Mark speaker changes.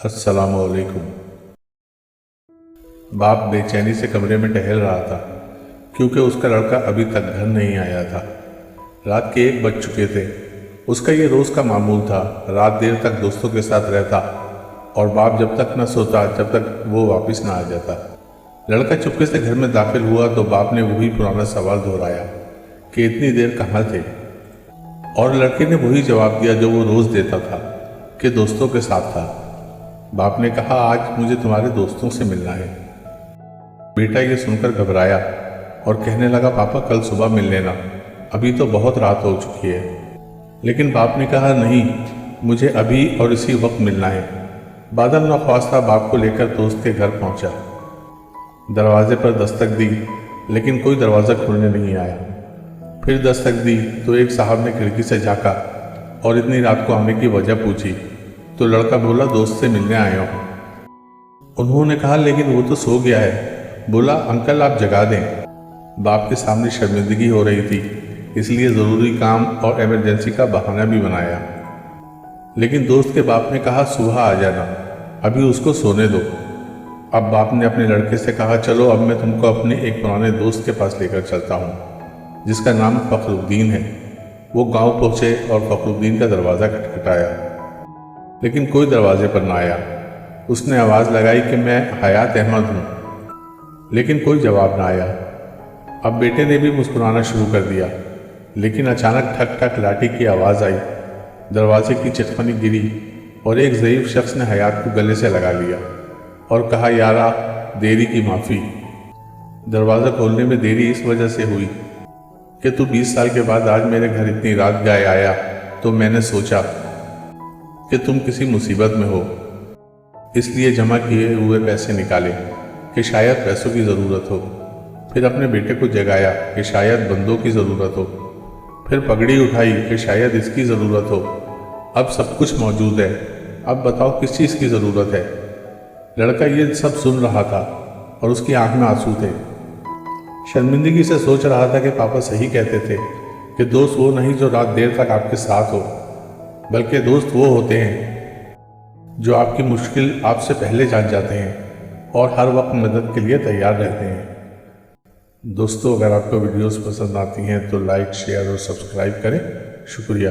Speaker 1: अस्सलाम वालेकुम। बाप बेचैनी से कमरे में टहल रहा था क्योंकि उसका लड़का अभी तक घर नहीं आया था। रात के 1 बज चुके थे। उसका ये रोज़ का मामूल था, रात देर तक दोस्तों के साथ रहता और बाप जब तक न सोता जब तक वो वापस ना आ जाता। लड़का चुपके से घर में दाखिल हुआ तो बाप ने वही पुराना सवाल दोहराया कि इतनी देर कहाँ थे, और लड़के ने वही जवाब दिया जो वो रोज़ देता था कि दोस्तों के साथ था। बाप ने कहा, आज मुझे तुम्हारे दोस्तों से मिलना है। बेटा ये सुनकर घबराया और कहने लगा, पापा कल सुबह मिल लेना, अभी तो बहुत रात हो चुकी है। लेकिन बाप ने कहा, नहीं, मुझे अभी और इसी वक्त मिलना है। बादल नख्वास्ता बाप को लेकर दोस्त के घर पहुंचा। दरवाजे पर दस्तक दी लेकिन कोई दरवाज़ा खोलने नहीं आया। फिर दस्तक दी तो एक साहब ने खिड़की से झाँका और इतनी रात को आने की वजह पूछी तो लड़का बोला, दोस्त से मिलने आया हूँ। उन्होंने कहा, लेकिन वो तो सो गया है। बोला, अंकल आप जगा दें। बाप के सामने शर्मिंदगी हो रही थी, इसलिए ज़रूरी काम और इमरजेंसी का बहाना भी बनाया। लेकिन दोस्त के बाप ने कहा, सुबह आ जाना, अभी उसको सोने दो। अब बाप ने अपने लड़के से कहा, चलो अब मैं तुमको अपने एक पुराने दोस्त के पास लेकर चलता हूँ जिसका नाम फखरुद्दीन है। वो गांव पहुँचे और फखरुद्दीन का दरवाज़ा खटखटाया, लेकिन कोई दरवाजे पर ना आया। उसने आवाज़ लगाई कि मैं हयात अहमद हूँ, लेकिन कोई जवाब ना आया। अब बेटे ने भी मुस्कुराना शुरू कर दिया, लेकिन अचानक ठक ठक लाठी की आवाज़ आई। दरवाजे की चिटखनी गिरी और एक ज़ईफ़ शख्स ने हयात को गले से लगा लिया और कहा, यारा देरी की माफ़ी। दरवाज़ा खोलने में देरी इस वजह से हुई कि तू 20 साल के बाद आज मेरे घर इतनी रात गए आया, तो मैंने सोचा कि तुम किसी मुसीबत में हो, इसलिए जमा किए हुए पैसे निकाले कि शायद पैसों की ज़रूरत हो। फिर अपने बेटे को जगाया कि शायद बंदों की ज़रूरत हो। फिर पगड़ी उठाई कि शायद इसकी ज़रूरत हो। अब सब कुछ मौजूद है, अब बताओ किस चीज़ की ज़रूरत है। लड़का ये सब सुन रहा था और उसकी आंख में आंसू थे। शर्मिंदगी से सोच रहा था कि पापा सही कहते थे कि दोस्त वो नहीं जो रात देर तक आपके साथ हो, बल्कि दोस्त वो होते हैं जो आपकी मुश्किल आपसे पहले जान जाते हैं और हर वक्त मदद के लिए तैयार रहते हैं। दोस्तों, अगर आपको वीडियोस पसंद आती हैं तो लाइक, शेयर और सब्सक्राइब करें। शुक्रिया।